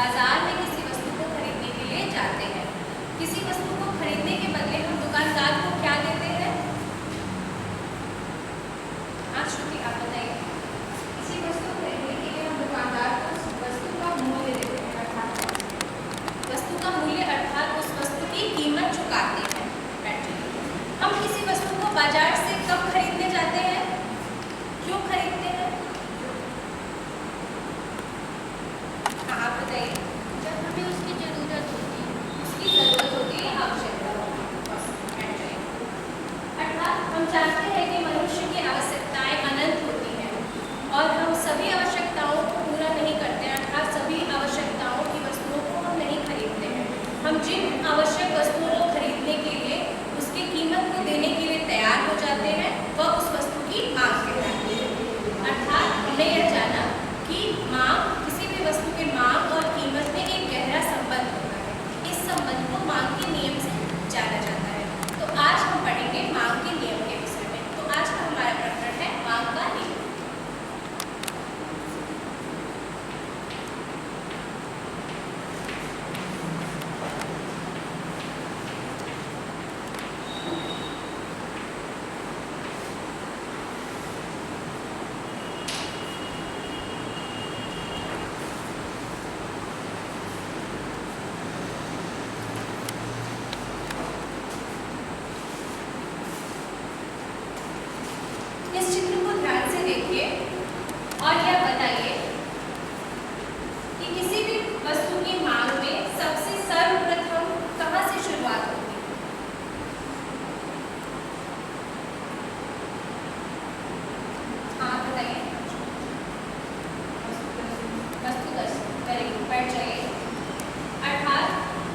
बाजार में किसी वस्तु को खरीदने के लिए जाते हैं। किसी वस्तु को खरीदने के बदले हम दुकानदार को क्या देते हैं? हाँ श्रुति, आप बताइए। किसी वस्तु को खरीदने के लिए हम दुकानदार को वस्तु का मूल्य देते हैं, अर्थात वस्तु का मूल्य अर्थात उस वस्तु की कीमत चुकाते हैं। हम किसी वस्तु को बाजार से कब खरीदने जाते हैं? क्यों खरीदते हैं? हाँ आप बताइए। जब हमें उसकी ज़रूरत होती है। उसकी ज़रूरत होती है, आवश्यकता होती है। अर्थात हम जानते हैं कि मनुष्य की आवश्यकताएं अनंत होती हैं और हम सभी आवश्यकताओं को पूरा नहीं करते हैं, अर्थात सभी आवश्यकताओं की वस्तुओं को हम नहीं खरीदते हैं। हम जिन आवश्यक वस्तुओं को खरीदने के लिए उसकी कीमत को देने के लिए तैयार हो जाते हैं वह उस वस्तु की मांग कहलाती है। अर्थात हमने यह जाना कि मांग, किसी भी वस्तु के मांग और कीमत में एक गहरा संबंध होता है। इस संबंध को मांग के नियम से जाना जाता है। तो आज हम पढ़ेंगे मांग के नियम के विषय में। तो आज का हमारा प्रकरण है मांग का नियम। इस चित्र को ध्यान से देखिए और यह बताइए कि किसी भी वस्तु की मांग में सबसे सर्वप्रथम कहाँ से शुरुआत होगी? हाँ बताइए। वस्तु दर्शन, वेरी गुड, बैठ जाइए। अर्थात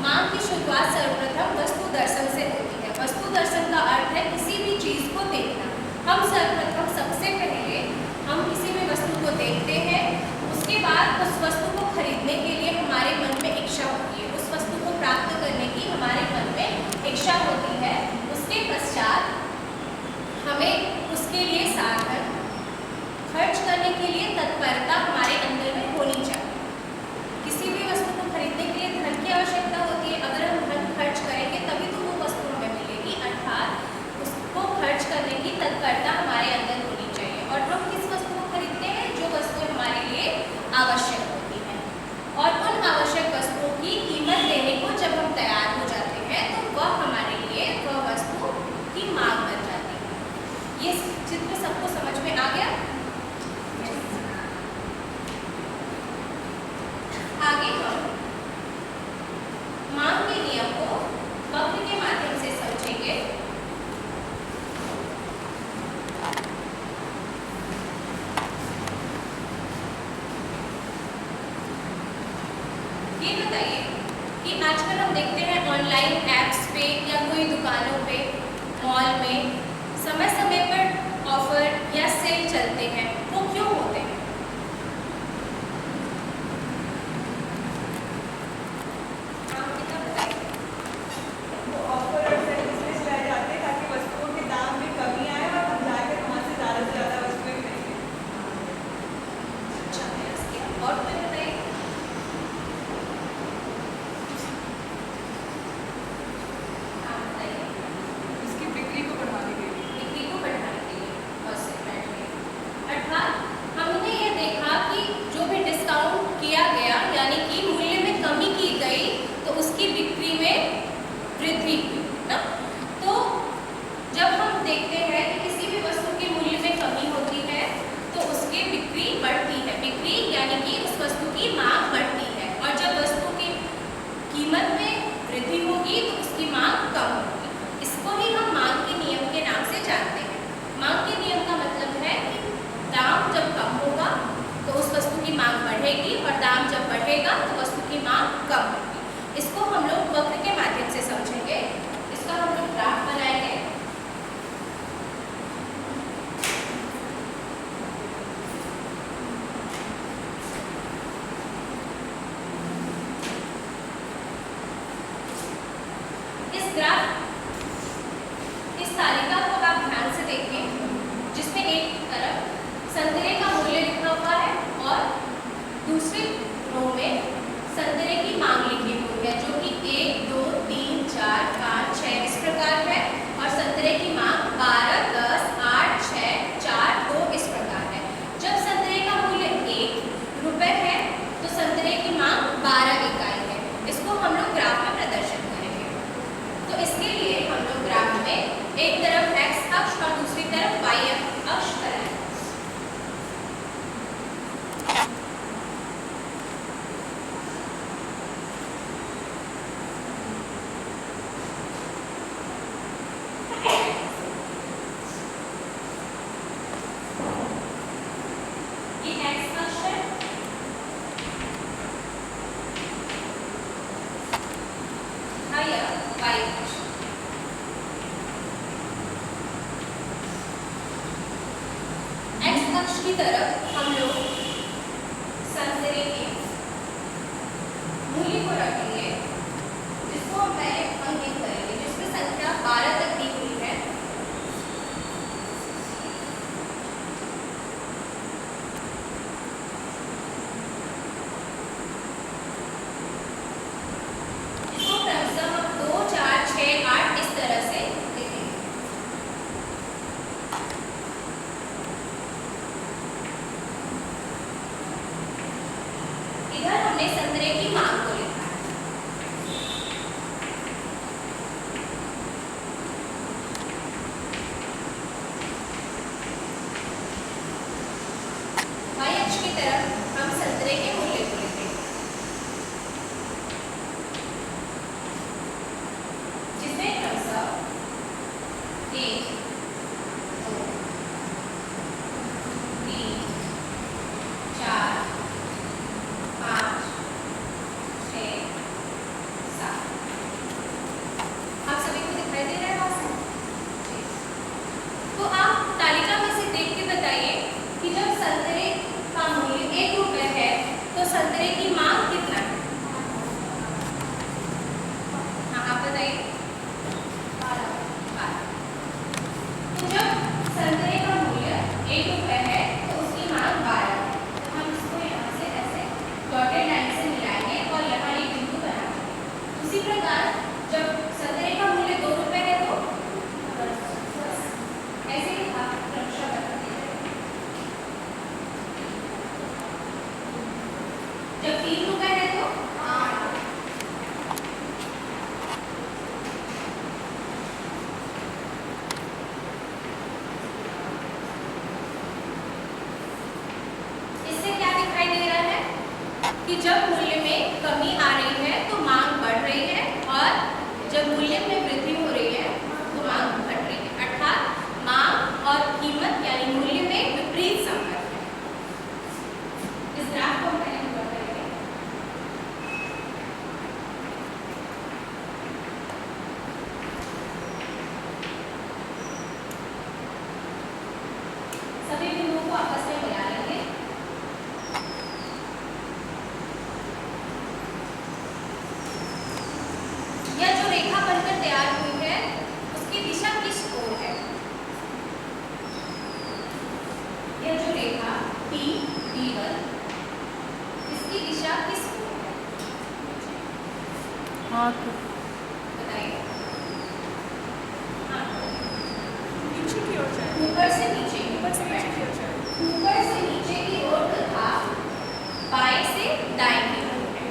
मांग की शुरुआत सर्वप्रथम वस्तु दर्शन से होती है। वस्तु दर्शन का अर्थ है किसी भी चीज को देखना। हम सर्वप्रथम सबसे पहले हम किसी भी वस्तु को देखते हैं, उसके बाद उस वस्तु को खरीदने के लिए हमारे मन में इच्छा होती है, उस वस्तु को प्राप्त करने की हमारे मन में इच्छा होती है। उसके पश्चात हमें उसके लिए साधन, खर्च करने के लिए तत्परता हमारे अंदर में होनी चाहिए। किसी भी वस्तु को खरीदने के लिए धन की आवश्यकता होती है। अगर हम धन खर्च करेंगे तभी तो वो वस्तु हमें मिलेगी, अर्थात उसको खर्च करने की तत्परता हमारे अंदर होनी चाहिए। और हम किस वस्तु को खरीदते हैं? जो वस्तु हमारे लिए आवश्यक होती है। और उन आवश्यक वस्तुओं की कीमत देने को जब हम तैयार हो जाते हैं तो वह हमारे लिए वह वस्तु की मांग बन जाती है। ये चित्र सबको समझ में आ गया? आगे हम मांग के नियम को वक्र के माध्यम से समझेंगे। ये बताइए कि आजकल हम देखते हैं ऑनलाइन ऐप्स पे या कोई दुकानों पे, मॉल में समय समय पर ऑफर या सेल चलते हैं, वो क्यों होते हैं? हाँ कितना बताइए। वो ऑफर और सेल इसलिए चलाए जाते हैं ताकि वस्तुओं के दाम में कमी आए और हम जाकर वहाँ से ज़्यादा वस्तुएं खरीदें। अच्छा है इसके और कोई बताइए। हाँ बताइए। इसकी बिक्री को बढ़ाने के लिए। बिक्री को बढ़ाने के लिए, बहुत सही, बैठिए। अर्थात हमने ये देखा कि जो भी डिस्काउंट किया गया यानी कि मूल्य में कमी की गई तो उसकी बिक्री में वृद्धि हुई ना। तो जब हम देखते हैं कि किसी भी वस्तु के मूल्य में कमी होती है तो उसकी बिक्री बढ़ती है। बिक्री यानी कि उस वस्तु की मांग बढ़ती है और जब वस्तु की कीमत में वृद्धि होगी तो उसकी मांग कम होगी। इसको ही हम मांग के नियम के नाम से जानते हैं। मांग के नियम का मतलब है कि दाम जब कम होगा तो उस वस्तु की मांग बढ़ेगी और दाम जब बढ़ेगा तो वस्तु की मांग कम होगी। इसको हम लोग वक्र के माध्यम से समझेंगे। इसका हम लोग ग्राफ बनाएंगे। इस ग्राफ, इस तालिका को आप ध्यान से देखें जिसमें एक तरफ संतरे का मूल्य लिखा हुआ है और दूसरी रो में संतरे हमने संतरे की मांग को लिखा है। y अक्ष की तरफ हम संतरे के मूल्य को लिखेंगे, जिसमें क्रमशः 1, 2, 3, 4, 5, 6, 7। आप सभी को दिखाई दे रहा है वहां से? तो आप तालिका में से देख के बताइए कि जब संतरे का मूल्य 1 रुपए है तो संतरे की मांग कितना है? हाँ, आप बताइए। 12। तो जब संतरे का मूल्य 1 रुपए है तो उसकी मांग 12 है। तो हम इसको यहाँ से ऐसे डॉटेड लाइन से मिलाएंगे और यहाँ एक बिंदु बनाएंगे। उसी प्रकार जब संतरे का मूल्य 2 रुपए है तो ऐसे ही आप क्रमशः बताते जाइए। जब 3 रुपए है तो 8। इससे क्या दिखाई दे रहा है कि जब मूल्य में कमी आ रही है तो मांग बढ़ रही है और जब मूल्य में वृद्धि हो रही है तो मांग घट रही है, अर्थात मांग और कीमत यानी मूल्य में विपरीत संबंध है। इस ग्राफ को हम पहले पूरा करेंगे। सभी बिंदुओं को आपस में मिला लेंगे। यह जो रेखा बनकर तैयार हुई है उसकी दिशा किस ओर है? यह जो रेखा P1 इसकी दिशा किस ओर है? बताइए। हाँ, नीचे की ओर जाए, ऊपर से नीचे, ऊपर से नीचे की ओर जाए। ऊपर से नीचे की ओर तथा बाएं से दाएं की ओर है।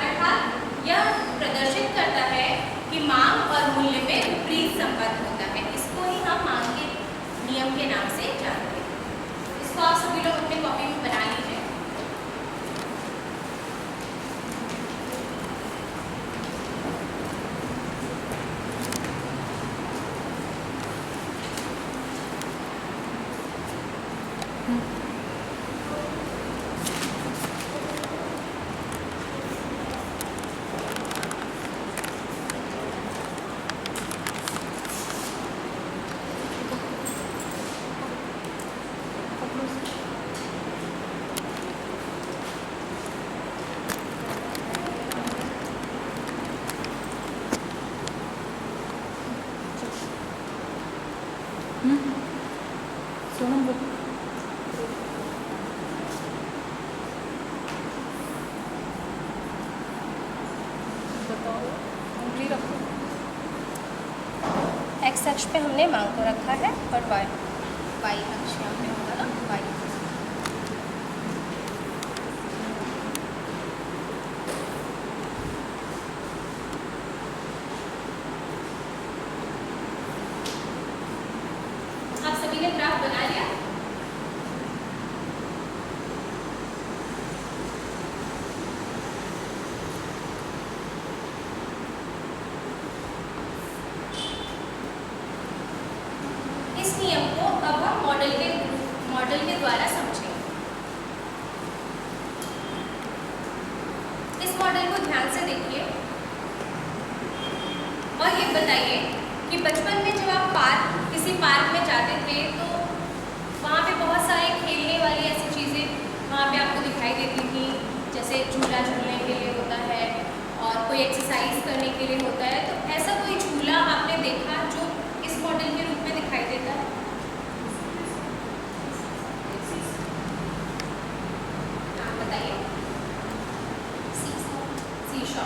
अर्थात यह प्रदर्शित करता है कि मांग और मूल्य में विपरीत संबंध होता है। इसको ही हम मांग के नियम के नाम से जानते हैं। इसको आप सभी लोग अपने कॉपी में बना लीजिए। सोनम बताओ, उंगली रखो। एक्स अक्ष पे हमने मांग को रखा है और वाई अक्ष यहाँ पे होगा ना, वाई। आप सभी ने ग्राफ बना लिया? इस नियम को अब हम मॉडल के द्वारा समझेंगे। इस मॉडल को ध्यान से देखिए और ये बताइए कि बचपन में जब आप किसी पार्क में जाते थे तो वहाँ पे बहुत सारे खेलने वाली ऐसी चीज़ें वहाँ पे आपको दिखाई देती थी, जैसे झूला झूलने के लिए होता है और कोई एक्सरसाइज करने के लिए होता है। तो ऐसा कोई झूला आपने देखा जो इस मॉडल के रूप में दिखाई देता है? हाँ, बताइए। सीशॉ।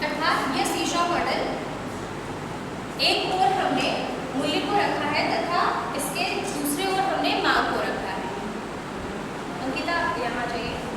अर्थात यह सीशॉ मॉडल एक ओर हमने मूल्य को रखा है तथा इसके दूसरे ओर हमने मांग को रखा है। अंकिता, यहाँ जाइए।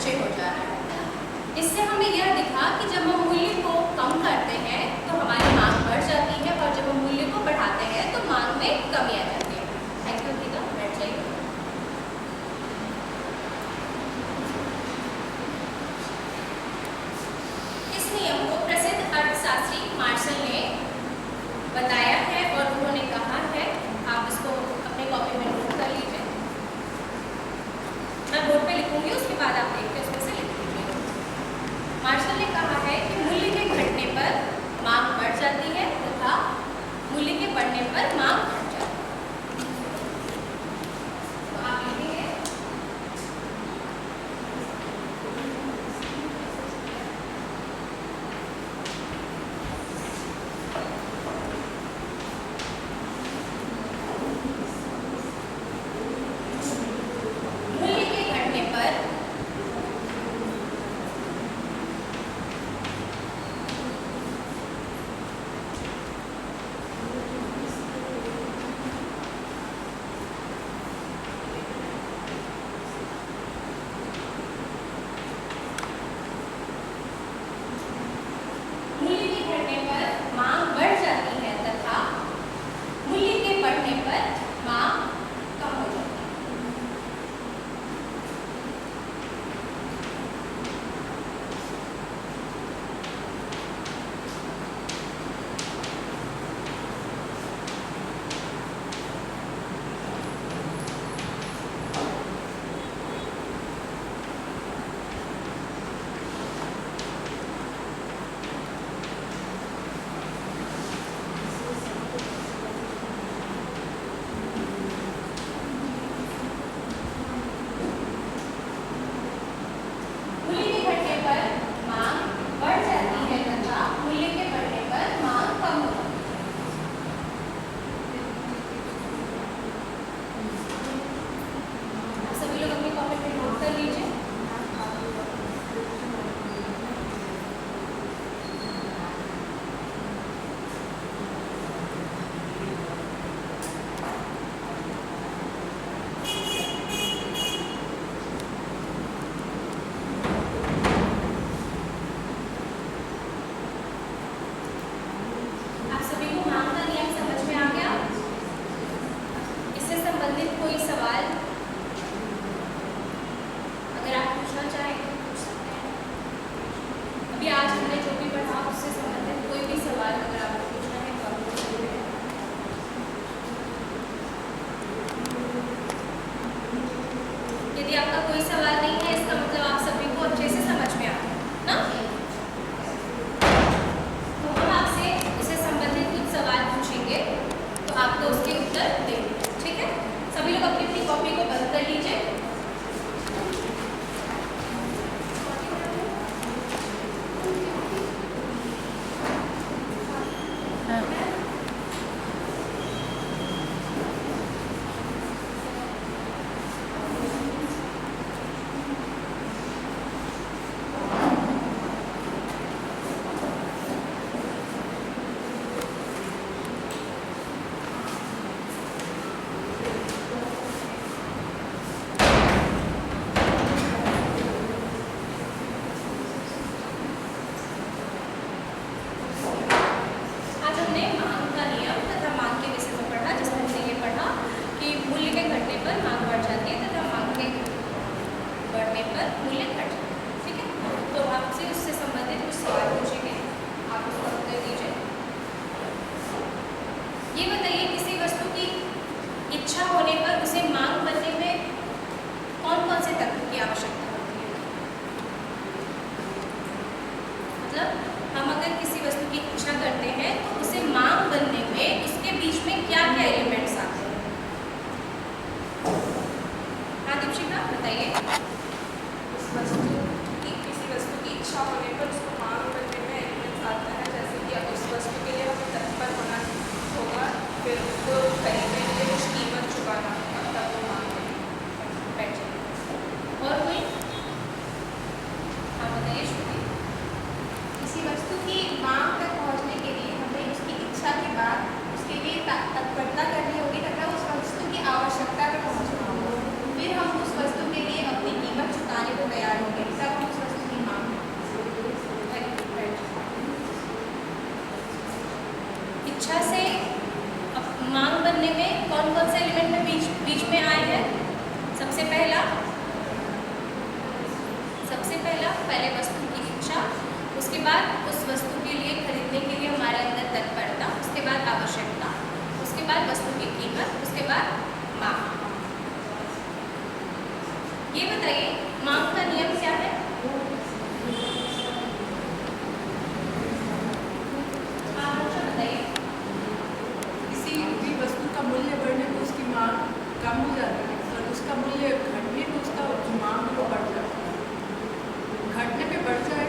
नीचे हो जा रहा है। इससे हमें यह दिखा कि जब हम मूल्य को कम करते हैं तो हमारी मांग बढ़ जाती है और जब हम मूल्य को बढ़ाते हैं तो मांग में कमी आ जाती है। थैंक यू गीता, बैठ जाइए। इस नियम को प्रसिद्ध अर्थशास्त्री मार्शल ने बताया है और उन्होंने कहा है, आप इसको अपने कॉपी में नोट कर लीजिए। मैं बोर्ड पे लिखूंगी, उसके बाद आप देख के उसमें से लिख लीजिए। मार्शल ने कहा है कि मूल्य के घटने पर मांग बढ़ जाती है तथा मूल्य के बढ़ने पर मांग घट जाती है। तो आप लिखेंगे मूल्य के घटने पर मूल्य के घटने पर मांग बढ़ जाती है तथा मूल्य के बढ़ने पर मांग कम हो जाती है। मूल्य के घटने पर मांग बढ़ जाती है तथा मूल्य के बढ़ने पर मांग कम हो जाती है। आप सभी लोग अपनी कॉपी पे नोट कर लीजिए। आप सभी को मांग का नियम समझ में आ गया? इससे संबंधित कोई सवाल अगर आप पूछना चाहें तो पूछ सकते हैं। अभी आज हमने जो भी पढ़ा उससे संबंधित कोई भी सवाल अगर आपको पूछना है तो आप पूछ सकते हैं। यदि आपका कोई सवाल नहीं है इसका मतलब आप सभी को अच्छे से समझ में आ गया ना? तो हम आपसे इससे संबंधित कुछ सवाल पूछेंगे तो आपको उसके उत्तर देंगे, ठीक है? सभी लोग अपनी अपनी कॉपी को बंद कर लीजिए। सबसे पहला पहले वस्तु की इच्छा, उसके बाद उस वस्तु के लिए खरीदने के लिए हमारे अंदर तत्परता, उसके बाद आवश्यकता, उसके बाद वस्तु की कीमत, उसके बाद मांग। ये बताइए मांग का नियम क्या है? हाँ अच्छा बताइए। किसी भी वस्तु का मूल्य बढ़ने पर उसकी मांग कम हो जाती है और उसका मूल्य घटने पर उसका जो मांग है वो बढ़ जाता है। घटने पे बढ़ जाए,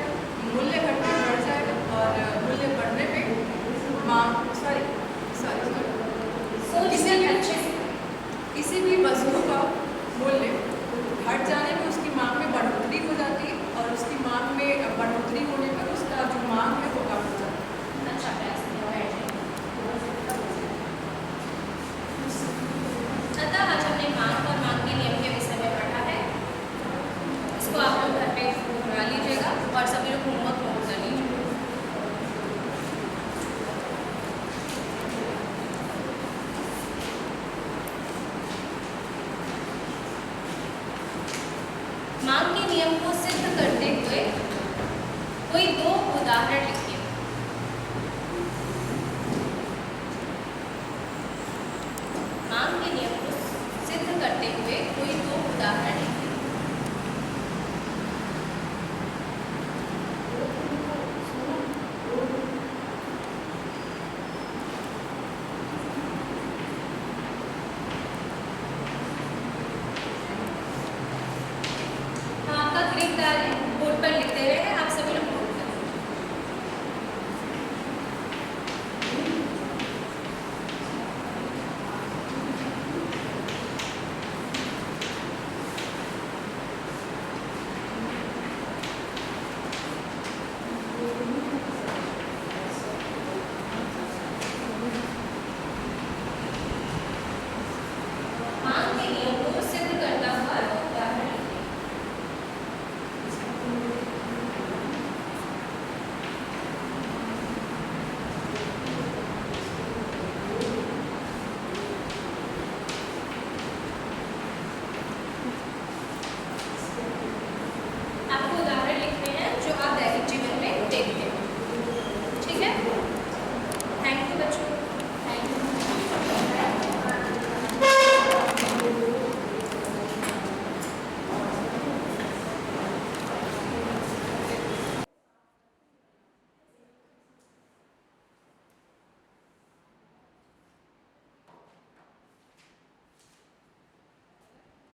मूल्य घटने पे बढ़ जाए और मूल्य बढ़ने पे मांग किसी भी वस्तु का मूल्य घट जाने पर उसकी मांग में बढ़ोतरी हो जाती है और उसकी मांग में बढ़ोतरी होने पर उसका जो मांग है वो कम हो जाता है। अच्छा अतः आज हमने मांग और मांग के नियम के विषय में पढ़ा है। इसको आप लोग घर पे दोहरा लीजिएगा और सभी लोग होमवर्क नोट कर लीजिएगा। मांग के नियम को सिद्ध करते हुए कोई दो उदाहरण लिखिए। मांग के नियम को सिद्ध करते हुए कोई दो उदाहरण लिखिए। हाँ, आपका ग्रिड डालें, बोर्ड पर लिखते रहे।